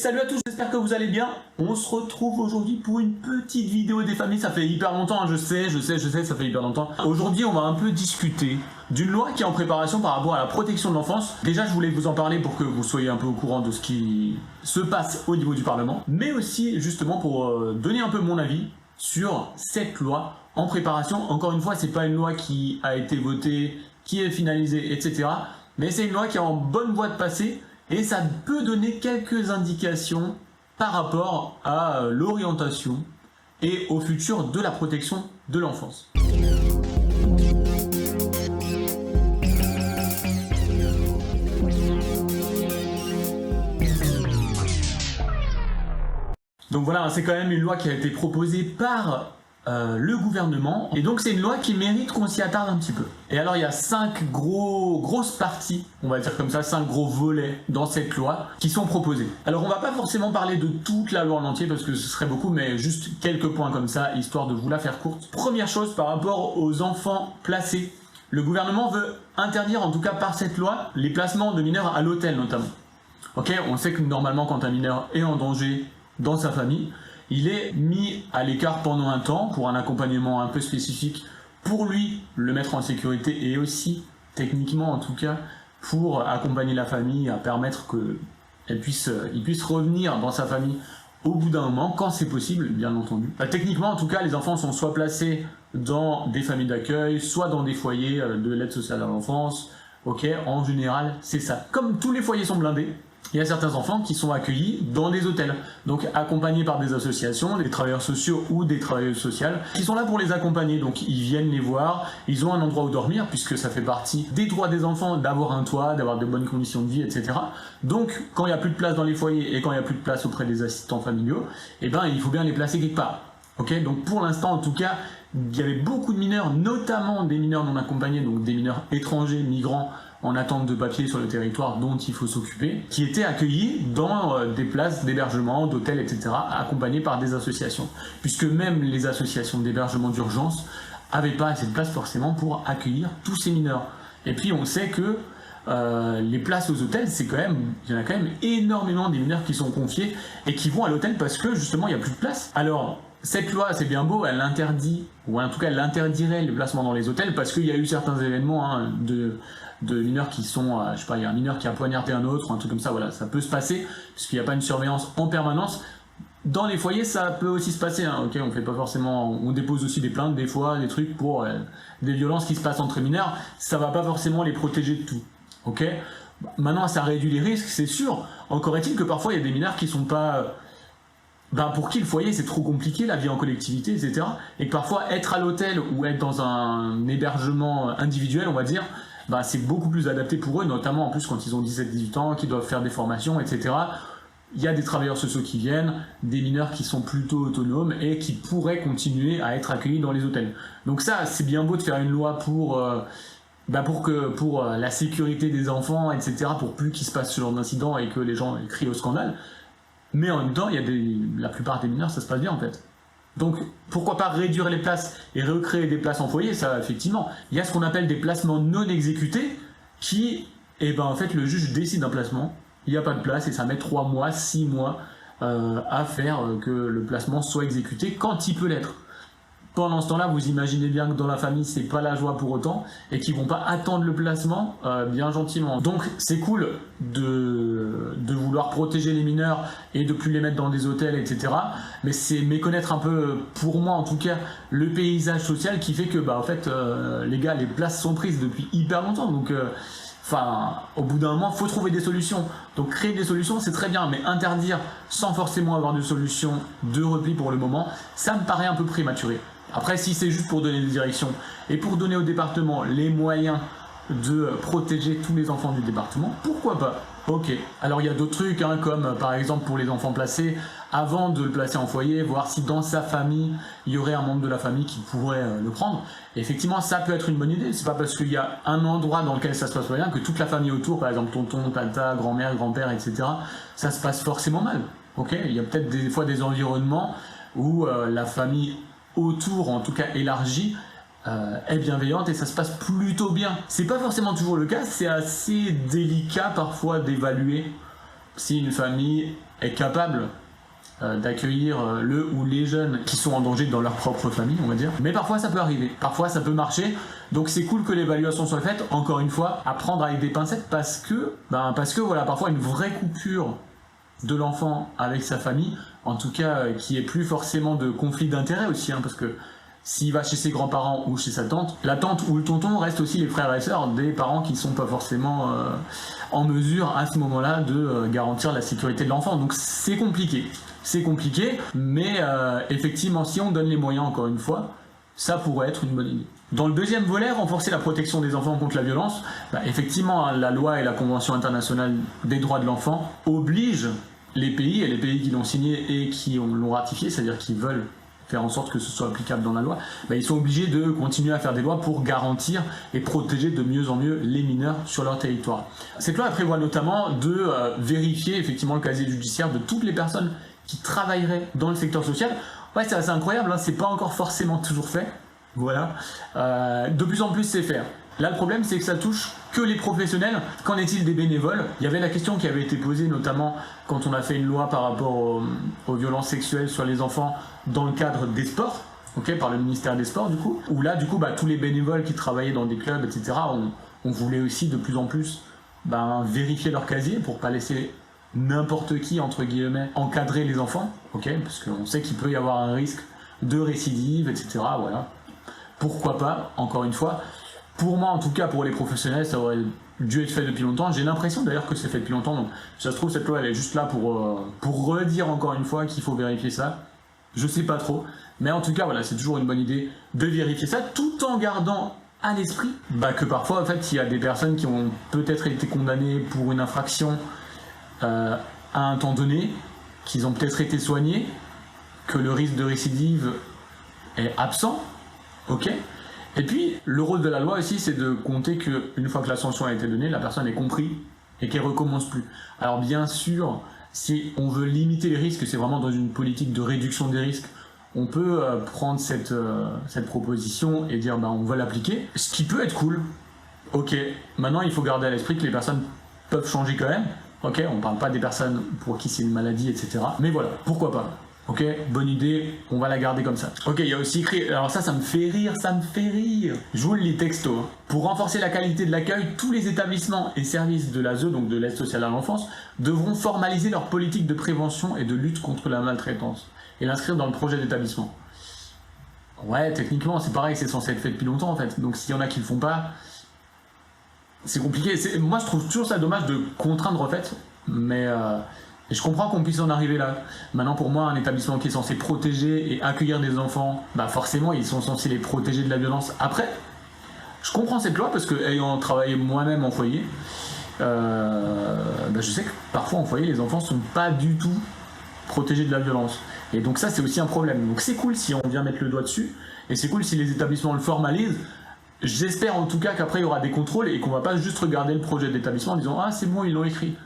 salut à tous, j'espère que vous allez bien. On se retrouve aujourd'hui pour une petite vidéo des familles. Ça fait hyper longtemps, hein, je sais, ça fait hyper longtemps. Aujourd'hui, on va un peu discuter d'une loi qui est en préparation par rapport à la protection de l'enfance. Déjà, je voulais vous en parler pour que vous soyez un peu au courant de ce qui se passe au niveau du Parlement, mais aussi justement pour donner un peu mon avis sur cette loi en préparation. Encore une fois, c'est pas une loi qui a été votée, qui est finalisée, etc. Mais c'est une loi qui est en bonne voie de passer. Et ça peut donner quelques indications par rapport à l'orientation et au futur de la protection de l'enfance. Donc voilà, c'est quand même une loi qui a été proposée par le gouvernement, et donc c'est une loi qui mérite qu'on s'y attarde un petit peu. Et alors il y a 5 grosses parties, on va dire comme ça, 5 gros volets dans cette loi qui sont proposés. Alors on va pas forcément parler de toute la loi en entier parce que ce serait beaucoup, mais juste quelques points comme ça, histoire de vous la faire courte. Première chose, par rapport aux enfants placés, le gouvernement veut interdire, en tout cas par cette loi, les placements de mineurs à l'hôtel notamment. Ok, on sait que normalement quand un mineur est en danger dans sa famille, il est mis à l'écart pendant un temps pour un accompagnement un peu spécifique, pour lui le mettre en sécurité et aussi, techniquement en tout cas, pour accompagner la famille, à permettre qu'il puisse revenir dans sa famille au bout d'un moment, quand c'est possible, bien entendu. Techniquement en tout cas, les enfants sont soit placés dans des familles d'accueil, soit dans des foyers de l'aide sociale à l'enfance. Ok, en général, c'est ça. Comme tous les foyers sont blindés, il y a certains enfants qui sont accueillis dans des hôtels, donc accompagnés par des associations, des travailleurs sociaux ou des travailleuses sociales, qui sont là pour les accompagner. Donc ils viennent les voir, ils ont un endroit où dormir, puisque ça fait partie des droits des enfants d'avoir un toit, d'avoir de bonnes conditions de vie, etc. Donc quand il n'y a plus de place dans les foyers et quand il n'y a plus de place auprès des assistants familiaux, eh ben, il faut bien les placer quelque part. Okay, donc pour l'instant en tout cas, il y avait beaucoup de mineurs, notamment des mineurs non accompagnés, donc des mineurs étrangers, migrants, en attente de papier sur le territoire dont il faut s'occuper, qui étaient accueillis dans des places d'hébergement, d'hôtels, etc., accompagnés par des associations. Puisque même les associations d'hébergement d'urgence n'avaient pas assez de place forcément pour accueillir tous ces mineurs. Et puis on sait que les places aux hôtels, il y en a quand même énormément des mineurs qui sont confiés et qui vont à l'hôtel parce que justement il n'y a plus de place. Alors, cette loi, c'est bien beau, elle interdit, ou en tout cas elle interdirait les placements dans les hôtels parce qu'il y a eu certains événements de mineurs qui sont, je sais pas, il y a un mineur qui a poignardé un autre, un truc comme ça, voilà, ça peut se passer, puisqu'il n'y a pas une surveillance en permanence. Dans les foyers, ça peut aussi se passer, hein, ok, on fait pas forcément, on dépose aussi des plaintes, des fois, des trucs pour des violences qui se passent entre mineurs, ça va pas forcément les protéger de tout, ok. Maintenant, ça réduit les risques, c'est sûr, encore est-il que parfois il y a des mineurs qui sont pas... pour qui le foyer c'est trop compliqué, la vie en collectivité, etc. Et que parfois être à l'hôtel ou être dans un hébergement individuel, on va dire, c'est beaucoup plus adapté pour eux, notamment en plus quand ils ont 17-18 ans, qu'ils doivent faire des formations, etc. Il y a des travailleurs sociaux qui viennent, des mineurs qui sont plutôt autonomes et qui pourraient continuer à être accueillis dans les hôtels. Donc ça, c'est bien beau de faire une loi pour la sécurité des enfants, etc., pour plus qu'il se passe ce genre d'incident et que les gens crient au scandale. Mais en même temps, la plupart des mineurs, ça se passe bien en fait. Donc pourquoi pas réduire les places et recréer des places en foyer, ça effectivement. Il y a ce qu'on appelle des placements non exécutés qui, en fait, le juge décide d'un placement, il n'y a pas de place et ça met 3 mois, 6 mois à faire que le placement soit exécuté quand il peut l'être. Pendant ce temps-là, vous imaginez bien que dans la famille, c'est pas la joie pour autant et qu'ils vont pas attendre le placement bien gentiment. Donc c'est cool de vouloir protéger les mineurs et de plus les mettre dans des hôtels, etc. Mais c'est méconnaître un peu, pour moi en tout cas, le paysage social qui fait que, en fait, les gars, les places sont prises depuis hyper longtemps. Donc, au bout d'un moment, il faut trouver des solutions. Donc créer des solutions, c'est très bien, mais interdire sans forcément avoir de solution de repli pour le moment, ça me paraît un peu prématuré. Après, si c'est juste pour donner des directions et pour donner au département les moyens de protéger tous les enfants du département, pourquoi pas? Ok. Alors il y a d'autres trucs, comme par exemple pour les enfants placés, avant de le placer en foyer, voir si dans sa famille, il y aurait un membre de la famille qui pourrait le prendre. Et effectivement, ça peut être une bonne idée. C'est pas parce qu'il y a un endroit dans lequel ça se passe bien que toute la famille autour, par exemple tonton, tata, grand-mère, grand-père, etc., ça se passe forcément mal. Ok. Il y a peut-être des fois des environnements où la famille autour, en tout cas élargie, est bienveillante et ça se passe plutôt bien. C'est pas forcément toujours le cas, c'est assez délicat parfois d'évaluer si une famille est capable d'accueillir le ou les jeunes qui sont en danger dans leur propre famille, on va dire. Mais parfois ça peut arriver, parfois ça peut marcher, donc c'est cool que l'évaluation soit faite, encore une fois, à prendre avec des pincettes parce que voilà, parfois une vraie coupure de l'enfant avec sa famille, en tout cas qui est plus forcément de conflit d'intérêts aussi, parce que s'il va chez ses grands-parents ou chez sa tante, la tante ou le tonton restent aussi les frères et sœurs des parents qui ne sont pas forcément en mesure à ce moment-là de garantir la sécurité de l'enfant. Donc c'est compliqué. C'est compliqué, mais effectivement, si on donne les moyens, encore une fois, ça pourrait être une bonne idée. Dans le deuxième volet, renforcer la protection des enfants contre la violence, effectivement, la loi et la Convention internationale des droits de l'enfant obligent les pays, et les pays qui l'ont signé et qui l'ont ratifié, c'est-à-dire qui veulent faire en sorte que ce soit applicable dans la loi, ils sont obligés de continuer à faire des lois pour garantir et protéger de mieux en mieux les mineurs sur leur territoire. Cette loi prévoit notamment de vérifier effectivement le casier judiciaire de toutes les personnes qui travailleraient dans le secteur social. Ouais, c'est assez incroyable, c'est pas encore forcément toujours fait. Voilà. De plus en plus c'est fait. Là le problème c'est que ça touche que les professionnels. Qu'en est-il des bénévoles? Il y avait la question qui avait été posée notamment quand on a fait une loi par rapport aux violences sexuelles sur les enfants dans le cadre des sports, par le ministère des Sports où là tous les bénévoles qui travaillaient dans des clubs, etc. on voulait aussi de plus en plus vérifier leur casier pour pas laisser n'importe qui, entre guillemets, encadrer les enfants, parce qu'on sait qu'il peut y avoir un risque de récidive, etc. Voilà. Pourquoi pas, encore une fois. Pour moi, en tout cas, pour les professionnels, ça aurait dû être fait depuis longtemps. J'ai l'impression d'ailleurs que c'est fait depuis longtemps, donc ça se trouve, cette loi, elle est juste là pour redire encore une fois qu'il faut vérifier ça. Je sais pas trop, mais en tout cas, voilà, c'est toujours une bonne idée de vérifier ça, tout en gardant à l'esprit que parfois, en fait, il y a des personnes qui ont peut-être été condamnées pour une infraction à un temps donné, qu'ils ont peut-être été soignés, que le risque de récidive est absent, et puis le rôle de la loi aussi c'est de compter qu'une fois que la sanction a été donnée, la personne est comprise et qu'elle recommence plus. Alors bien sûr, si on veut limiter les risques, c'est vraiment dans une politique de réduction des risques, on peut prendre cette proposition et dire on va l'appliquer, ce qui peut être cool. Maintenant il faut garder à l'esprit que les personnes peuvent changer quand même. On parle pas des personnes pour qui c'est une maladie, etc. Mais voilà, pourquoi pas. Bonne idée, on va la garder comme ça. Il y a aussi écrit, alors ça me fait rire. Je vous le lis texto. Pour renforcer la qualité de l'accueil, tous les établissements et services de l'ASE, donc de l'aide sociale à l'enfance, devront formaliser leur politique de prévention et de lutte contre la maltraitance et l'inscrire dans le projet d'établissement. Ouais, techniquement, c'est pareil, c'est censé être fait depuis longtemps en fait. Donc s'il y en a qui le font pas, c'est compliqué. Moi, je trouve toujours ça dommage de contraindre en fait, mais je comprends qu'on puisse en arriver là. Maintenant, pour moi, un établissement qui est censé protéger et accueillir des enfants, forcément, ils sont censés les protéger de la violence. Après, je comprends cette loi parce que, ayant travaillé moi-même en foyer, je sais que parfois en foyer, les enfants sont pas du tout protégés de la violence. Et donc ça, c'est aussi un problème. Donc c'est cool si on vient mettre le doigt dessus, et c'est cool si les établissements le formalisent. J'espère en tout cas qu'après il y aura des contrôles et qu'on va pas juste regarder le projet d'établissement en disant « Ah, c'est bon, ils l'ont écrit ».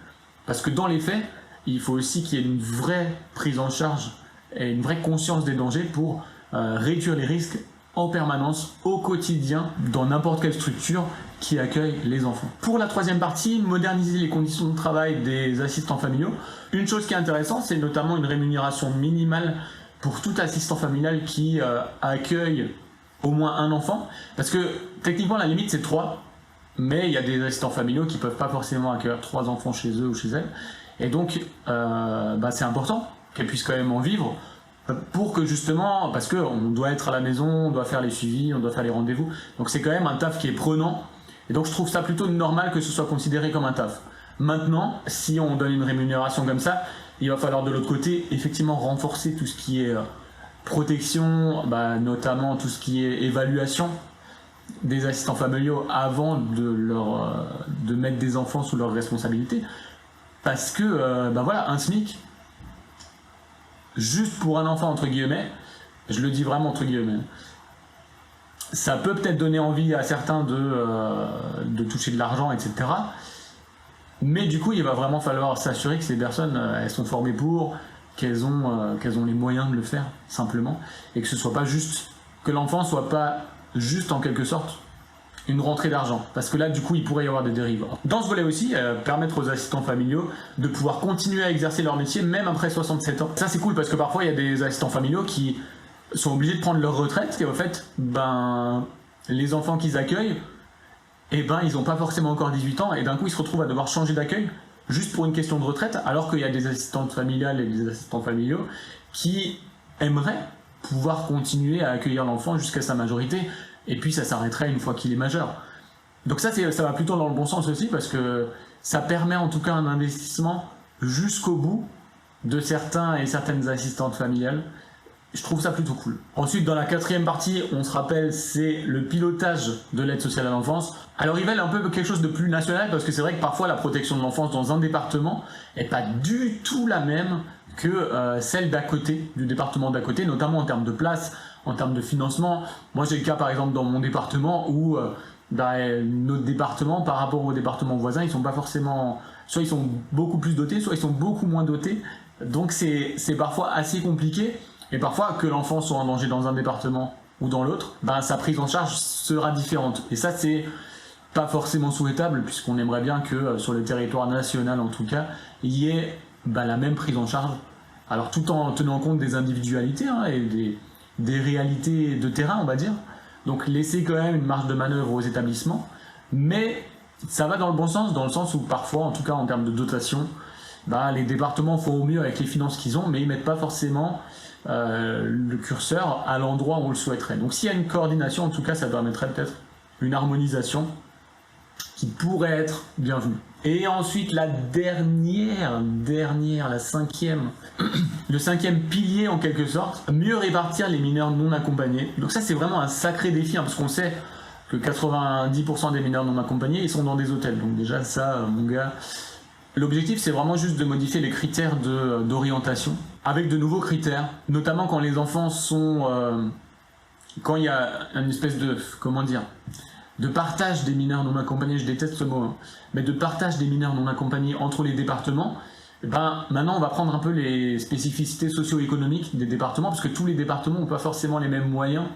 Parce que dans les faits, il faut aussi qu'il y ait une vraie prise en charge et une vraie conscience des dangers pour réduire les risques en permanence, au quotidien, dans n'importe quelle structure qui accueille les enfants. Pour la troisième partie, moderniser les conditions de travail des assistants familiaux. Une chose qui est intéressante, c'est notamment une rémunération minimale pour tout assistant familial qui accueille au moins un enfant, parce que techniquement la limite c'est 3, mais il y a des assistants familiaux qui peuvent pas forcément accueillir 3 enfants chez eux ou chez elles, et donc c'est important qu'elles puissent quand même en vivre, pour que justement, parce qu'on doit être à la maison, on doit faire les suivis, on doit faire les rendez-vous, donc c'est quand même un taf qui est prenant, et donc je trouve ça plutôt normal que ce soit considéré comme un taf. Maintenant, si on donne une rémunération comme ça, il va falloir de l'autre côté effectivement renforcer tout ce qui est protection, notamment tout ce qui est évaluation des assistants familiaux avant de mettre des enfants sous leur responsabilité, parce que un SMIC juste pour un enfant entre guillemets, je le dis vraiment entre guillemets, ça peut peut-être donner envie à certains de toucher de l'argent, etc. Mais du coup il va vraiment falloir s'assurer que ces personnes elles sont formées pour, qu'elles ont les moyens de le faire simplement, et que ce soit pas juste, que l'enfant soit pas juste en quelque sorte une rentrée d'argent, parce que là du coup il pourrait y avoir des dérives. Dans ce volet aussi, permettre aux assistants familiaux de pouvoir continuer à exercer leur métier même après 67 ans. Ça c'est cool parce que parfois il y a des assistants familiaux qui sont obligés de prendre leur retraite et au fait, les enfants qu'ils accueillent, ils n'ont pas forcément encore 18 ans et d'un coup ils se retrouvent à devoir changer d'accueil juste pour une question de retraite, alors qu'il y a des assistantes familiales et des assistants familiaux qui aimeraient pouvoir continuer à accueillir l'enfant jusqu'à sa majorité, et puis ça s'arrêterait une fois qu'il est majeur. Donc ça va plutôt dans le bon sens aussi, parce que ça permet en tout cas un investissement jusqu'au bout de certains et certaines assistantes familiales. Je trouve ça plutôt cool. Ensuite, dans la 4e partie, on se rappelle, c'est le pilotage de l'aide sociale à l'enfance. Alors, il va un peu quelque chose de plus national, parce que c'est vrai que parfois la protection de l'enfance dans un département n'est pas du tout la même que celle d'à côté, du département d'à côté, notamment en termes de place, en termes de financement. Moi, j'ai le cas par exemple dans mon département où notre département, par rapport aux départements voisins, ils sont pas forcément... Soit ils sont beaucoup plus dotés, soit ils sont beaucoup moins dotés. Donc c'est parfois assez compliqué. Et parfois, que l'enfant soit en danger dans un département ou dans l'autre, sa prise en charge sera différente. Et ça, c'est pas forcément souhaitable, puisqu'on aimerait bien que sur le territoire national, en tout cas, il y ait la même prise en charge. Alors, tout en tenant compte des individualités et des réalités de terrain, on va dire. Donc, laisser quand même une marge de manœuvre aux établissements. Mais ça va dans le bon sens, dans le sens où parfois, en tout cas en termes de dotation, les départements font au mieux avec les finances qu'ils ont, mais ils mettent pas forcément le curseur à l'endroit où on le souhaiterait. Donc s'il y a une coordination, en tout cas, ça permettrait peut-être une harmonisation qui pourrait être bienvenue. Et ensuite, la 5e, le 5e pilier en quelque sorte, mieux répartir les mineurs non accompagnés. Donc ça, c'est vraiment un sacré défi, parce qu'on sait que 90% des mineurs non accompagnés, ils sont dans des hôtels. Donc déjà, ça, mon gars... L'objectif, c'est vraiment juste de modifier les critères d'orientation avec de nouveaux critères, notamment quand les enfants sont... quand il y a une espèce de... comment dire, de partage des mineurs non accompagnés, je déteste ce mot, mais de partage des mineurs non accompagnés entre les départements. Maintenant, on va prendre un peu les spécificités socio-économiques des départements, parce que tous les départements n'ont pas forcément les mêmes moyens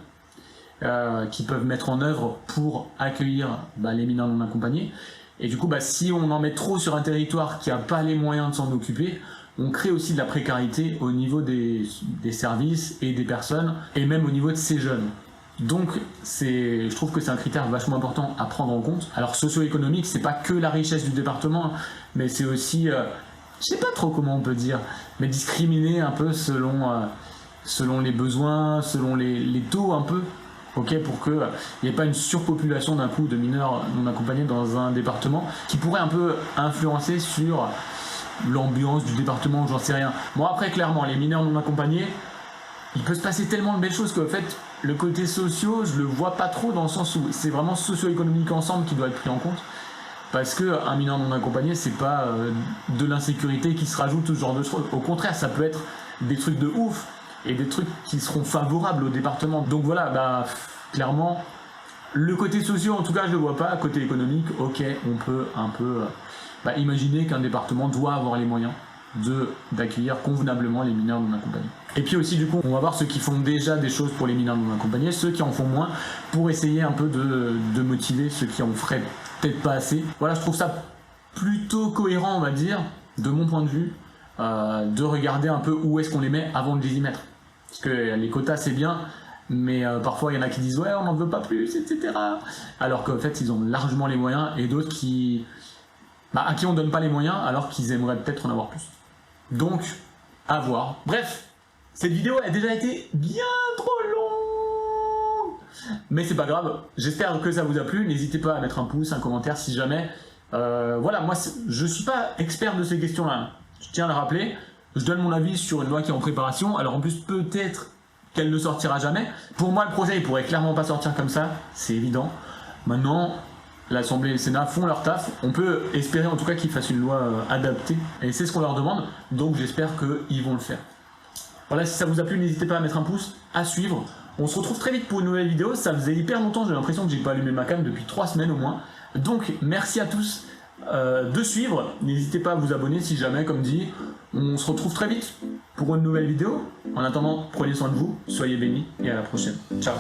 qu'ils peuvent mettre en œuvre pour accueillir les mineurs non accompagnés. Et du coup, si on en met trop sur un territoire qui n'a pas les moyens de s'en occuper, on crée aussi de la précarité au niveau des services et des personnes, et même au niveau de ces jeunes. Donc, je trouve que c'est un critère vachement important à prendre en compte. Alors, socio-économique, c'est pas que la richesse du département, mais c'est aussi, je sais pas trop comment on peut dire, mais discriminer un peu selon les besoins, selon les taux un peu. Pour qu'il n'y ait pas une surpopulation d'un coup de mineurs non accompagnés dans un département qui pourrait un peu influencer sur l'ambiance du département, j'en sais rien. Bon, après, clairement, les mineurs non accompagnés, il peut se passer tellement de belles choses qu'en fait, le côté socio, je le vois pas trop, dans le sens où c'est vraiment socio-économique ensemble qui doit être pris en compte. Parce qu'un mineur non accompagné, c'est pas de l'insécurité qui se rajoute, tout ce genre de choses. Au contraire, ça peut être des trucs de ouf et des trucs qui seront favorables au département. Donc voilà, clairement, le côté socio, en tout cas, je le vois pas. Côté économique, ok, on peut un peu imaginer qu'un département doit avoir les moyens d'accueillir convenablement les mineurs non accompagnés. Et puis aussi, du coup, on va voir ceux qui font déjà des choses pour les mineurs non accompagnés, ceux qui en font moins, pour essayer un peu de motiver ceux qui en feraient peut-être pas assez. Voilà, je trouve ça plutôt cohérent, on va dire, de mon point de vue, de regarder un peu où est-ce qu'on les met avant de les y mettre. Parce que les quotas, c'est bien, mais parfois il y en a qui disent ouais, on n'en veut pas plus, etc. Alors qu'en fait, ils ont largement les moyens, et d'autres à qui on donne pas les moyens, alors qu'ils aimeraient peut-être en avoir plus. Donc, à voir. Bref, cette vidéo a déjà été bien trop longue, mais c'est pas grave. J'espère que ça vous a plu. N'hésitez pas à mettre un pouce, un commentaire si jamais. Voilà, moi, je suis pas expert de ces questions-là. Je tiens à le rappeler. Je donne mon avis sur une loi qui est en préparation. Alors en plus, peut-être qu'elle ne sortira jamais. Pour moi, le projet, il pourrait clairement pas sortir comme ça. C'est évident. Maintenant, l'Assemblée et le Sénat font leur taf. On peut espérer en tout cas qu'ils fassent une loi adaptée. Et c'est ce qu'on leur demande. Donc j'espère qu'ils vont le faire. Voilà, si ça vous a plu, n'hésitez pas à mettre un pouce, à suivre. On se retrouve très vite pour une nouvelle vidéo. Ça faisait hyper longtemps, j'ai l'impression que j'ai pas allumé ma cam depuis 3 semaines au moins. Donc merci à tous de suivre. N'hésitez pas à vous abonner si jamais, comme dit. On se retrouve très vite pour une nouvelle vidéo. En attendant, prenez soin de vous, soyez bénis et à la prochaine. Ciao.